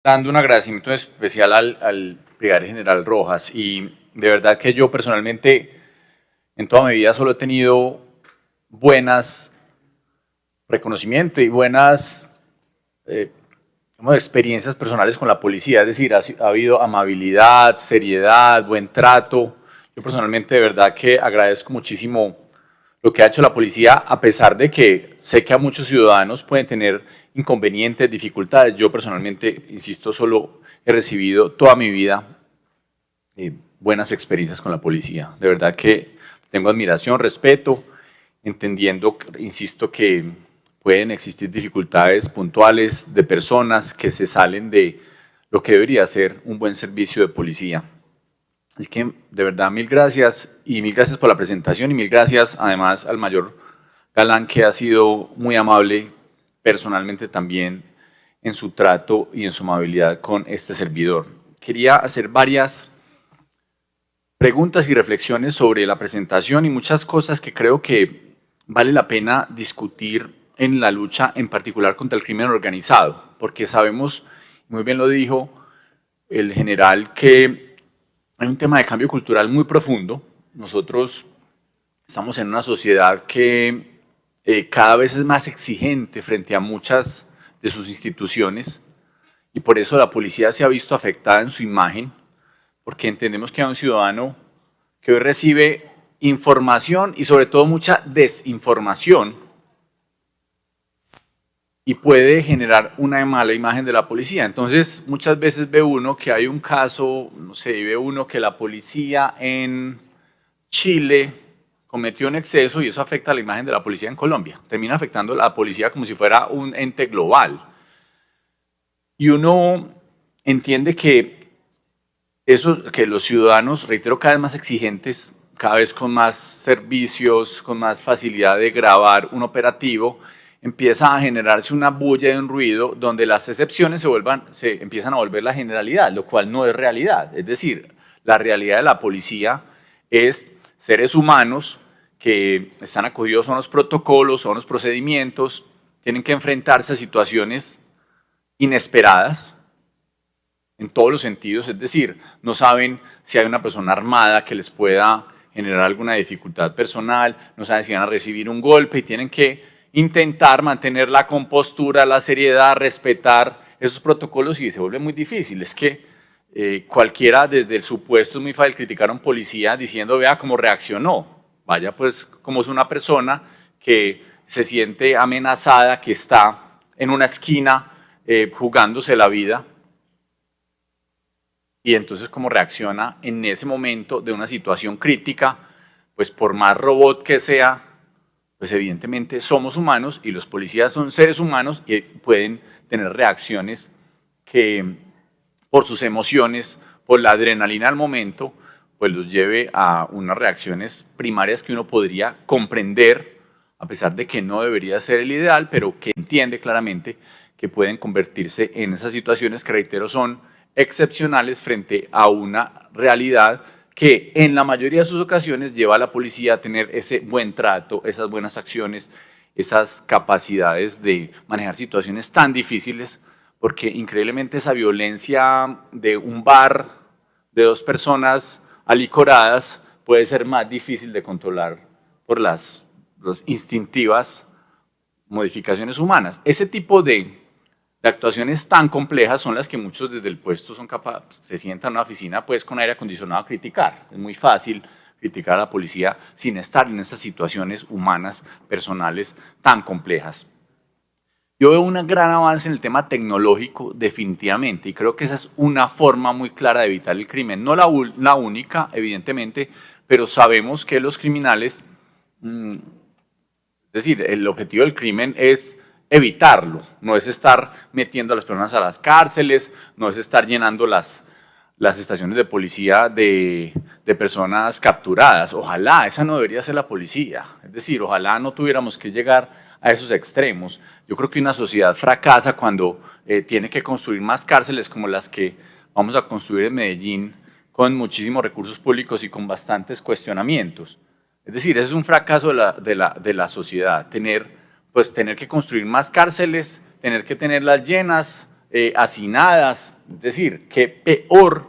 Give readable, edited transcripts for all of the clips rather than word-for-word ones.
Dando un agradecimiento especial al brigadier general Rojas, y de verdad que yo personalmente en toda mi vida solo he tenido buenas reconocimientos y buenas experiencias personales con la policía. Es decir, ha habido amabilidad, seriedad, buen trato. Yo personalmente de verdad que agradezco muchísimo lo que ha hecho la policía, a pesar de que sé que a muchos ciudadanos pueden tener inconvenientes, dificultades. Yo personalmente, insisto, solo he recibido toda mi vida buenas experiencias con la policía. De verdad que tengo admiración, respeto, entendiendo, insisto, que pueden existir dificultades puntuales de personas que se salen de lo que debería ser un buen servicio de policía. Así que de verdad mil gracias, y mil gracias por la presentación, y mil gracias además al mayor Galán, que ha sido muy amable personalmente también en su trato y en su amabilidad con este servidor. Quería hacer varias preguntas y reflexiones sobre la presentación y muchas cosas que creo que vale la pena discutir en la lucha en particular contra el crimen organizado, porque sabemos, muy bien lo dijo el general, que hay un tema de cambio cultural muy profundo. Nosotros estamos en una sociedad que cada vez es más exigente frente a muchas de sus instituciones, y por eso la policía se ha visto afectada en su imagen, porque entendemos que hay un ciudadano que hoy recibe información y sobre todo mucha desinformación y puede generar una mala imagen de la policía. Entonces, muchas veces ve uno que hay un caso, no sé, ve uno que la policía en Chile cometió un exceso y eso afecta a la imagen de la policía en Colombia. Termina afectando a la policía como si fuera un ente global. Y uno entiende que que los ciudadanos, reitero, cada vez más exigentes, cada vez con más servicios, con más facilidad de grabar un operativo, empieza a generarse una bulla y un ruido donde las excepciones se empiezan a volver la generalidad, lo cual no es realidad. Es decir, la realidad de la policía es seres humanos que están acogidos a unos protocolos, a unos procedimientos, tienen que enfrentarse a situaciones inesperadas en todos los sentidos, es decir, no saben si hay una persona armada que les pueda generar alguna dificultad personal, no saben si van a recibir un golpe y tienen que intentar mantener la compostura, la seriedad, respetar esos protocolos, y se vuelve muy difícil. Es que cualquiera desde el supuesto es muy fácil criticar a un policía diciendo vea cómo reaccionó. Vaya pues como es una persona que se siente amenazada, que está en una esquina jugándose la vida, y entonces cómo reacciona en ese momento de una situación crítica. Pues por más robot que sea, pues evidentemente somos humanos y los policías son seres humanos y pueden tener reacciones que por sus emociones, por la adrenalina al momento, pues los lleve a unas reacciones primarias que uno podría comprender, a pesar de que no debería ser el ideal, pero que entiende claramente que pueden convertirse en esas situaciones que, reitero, son excepcionales frente a una realidad que en la mayoría de sus ocasiones lleva a la policía a tener ese buen trato, esas buenas acciones, esas capacidades de manejar situaciones tan difíciles, porque increíblemente esa violencia de un bar de dos personas alicoradas puede ser más difícil de controlar por las instintivas modificaciones humanas. Ese tipo de actuaciones tan complejas son las que muchos desde el puesto son capaces, se sientan en una oficina pues con aire acondicionado a criticar. Es muy fácil criticar a la policía sin estar en esas situaciones humanas, personales tan complejas. Yo veo un gran avance en el tema tecnológico definitivamente, y creo que esa es una forma muy clara de evitar el crimen. No la única, evidentemente, pero sabemos que los criminales, es decir, el objetivo del crimen es evitarlo, no es estar metiendo a las personas a las cárceles, no es estar llenando las estaciones de policía de personas capturadas. Ojalá, esa no debería ser la policía. Es decir, ojalá no tuviéramos que llegar a esos extremos. Yo creo que una sociedad fracasa cuando tiene que construir más cárceles como las que vamos a construir en Medellín, con muchísimos recursos públicos y con bastantes cuestionamientos. Es decir, ese es un fracaso de la sociedad, tener que construir más cárceles, tener que tenerlas llenas hacinadas. Es decir, qué peor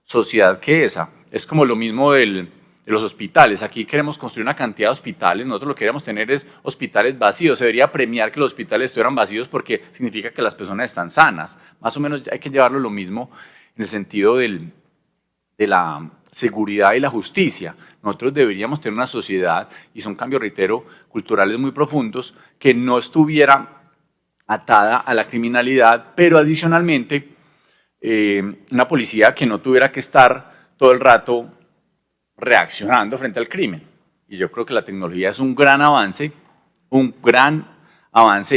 sociedad que esa. Es como lo mismo de los hospitales. Aquí queremos construir una cantidad de hospitales, nosotros lo que queremos tener es hospitales vacíos. Se debería premiar que los hospitales estuvieran vacíos porque significa que las personas están sanas. Más o menos hay que llevarlo lo mismo en el sentido de la seguridad y la justicia. Nosotros deberíamos tener una sociedad, y son cambios, reitero, culturales muy profundos, que no estuviera atada a la criminalidad, pero adicionalmente una policía que no tuviera que estar todo el rato reaccionando frente al crimen. Y yo creo que la tecnología es un gran avance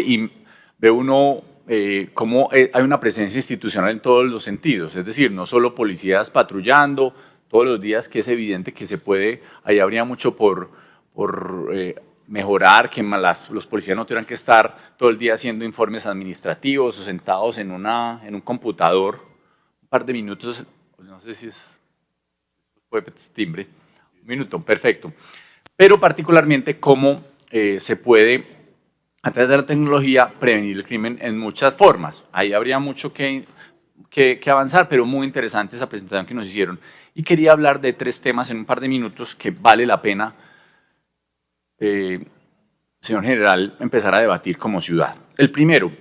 y ve uno cómo hay una presencia institucional en todos los sentidos, es decir, no solo policías patrullando todos los días, que es evidente que se puede, ahí habría mucho por mejorar, que los policías no tuvieran que estar todo el día haciendo informes administrativos o sentados en un computador un par de minutos, no sé si fue timbre, un minuto, perfecto. Pero particularmente cómo se puede, a través de la tecnología, prevenir el crimen en muchas formas. Ahí habría mucho que avanzar, pero muy interesante esa presentación que nos hicieron. Y quería hablar de 3 temas en un par de minutos que vale la pena, señor general, empezar a debatir como ciudad. El primero,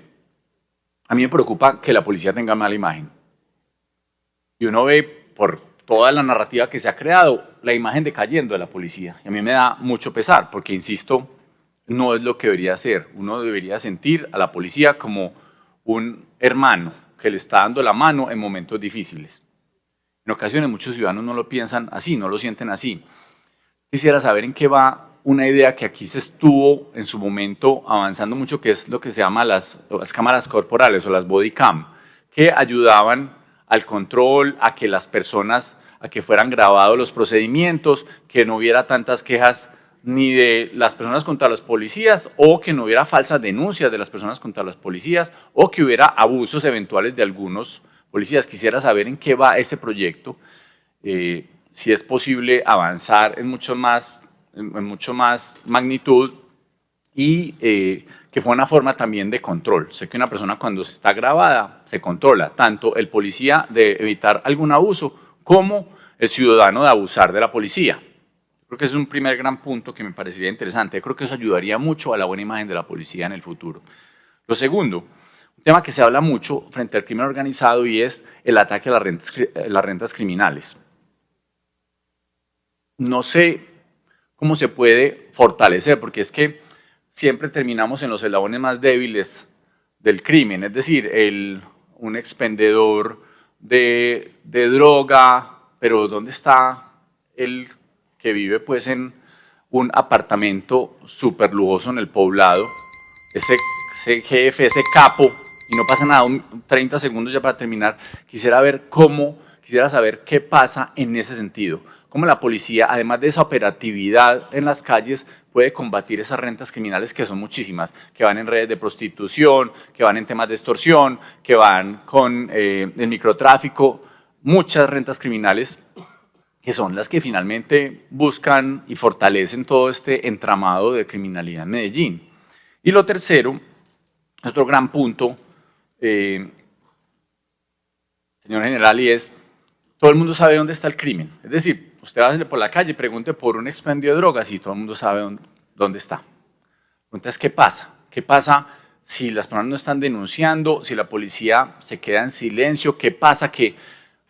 a mí me preocupa que la policía tenga mala imagen. Y uno ve por toda la narrativa que se ha creado la imagen decayendo de la policía. Y a mí me da mucho pesar porque, insisto, no es lo que debería ser. Uno debería sentir a la policía como un hermano que le está dando la mano en momentos difíciles. En ocasiones muchos ciudadanos no lo piensan así, no lo sienten así. Quisiera saber en qué va una idea que aquí se estuvo en su momento avanzando mucho, que es lo que se llama las cámaras corporales o las body cam, que ayudaban al control, a que las personas, a que fueran grabados los procedimientos, que no hubiera tantas quejas ni de las personas contra los policías, o que no hubiera falsas denuncias de las personas contra los policías, o que hubiera abusos eventuales de algunos policías. Quisiera saber en qué va ese proyecto, si es posible avanzar en mucho más magnitud y que fue una forma también de control. Sé que una persona cuando está grabada se controla, tanto el policía de evitar algún abuso como el ciudadano de abusar de la policía. Creo que es un primer gran punto que me parecería interesante. Creo que eso ayudaría mucho a la buena imagen de la policía en el futuro. Lo segundo, un tema que se habla mucho frente al crimen organizado y es el ataque a las rentas criminales. No sé cómo se puede fortalecer, porque es que siempre terminamos en los eslabones más débiles del crimen, es decir, un expendedor de droga, pero ¿dónde está el que vive pues en un apartamento súper lujoso en el poblado, ese jefe, ese capo, y no pasa nada, 30 segundos ya para terminar? Quisiera saber qué pasa en ese sentido, cómo la policía, además de esa operatividad en las calles, puede combatir esas rentas criminales que son muchísimas, que van en redes de prostitución, que van en temas de extorsión, que van con el microtráfico, muchas rentas criminales que son las que finalmente buscan y fortalecen todo este entramado de criminalidad en Medellín. Y lo tercero, otro gran punto, señor general, y es, todo el mundo sabe dónde está el crimen. Es decir, usted va a salir por la calle y pregunte por un expendio de drogas y todo el mundo sabe dónde está. Entonces, ¿qué pasa? ¿Qué pasa si las personas no están denunciando, si la policía se queda en silencio? ¿Qué pasa? Que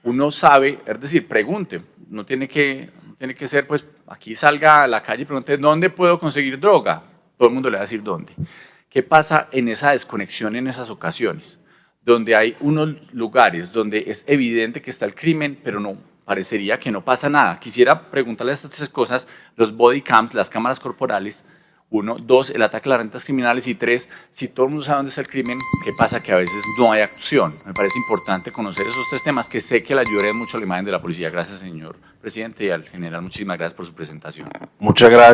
uno sabe, es decir, pregunte, no tiene que ser, pues, aquí salga a la calle y pregunte, ¿dónde puedo conseguir droga? Todo el mundo le va a decir dónde. ¿Qué pasa en esa desconexión en esas ocasiones? Donde hay unos lugares donde es evidente que está el crimen, pero no, parecería que no pasa nada. Quisiera preguntarle estas 3 cosas, los body cams, las cámaras corporales, 1, 2, el ataque a las rentas criminales, y 3, si todo el mundo sabe dónde está el crimen, ¿qué pasa? Que a veces no hay acción. Me parece importante conocer esos 3 temas que sé que le ayudaré mucho a la imagen de la policía. Gracias, señor presidente, y al general, muchísimas gracias por su presentación. Muchas gracias.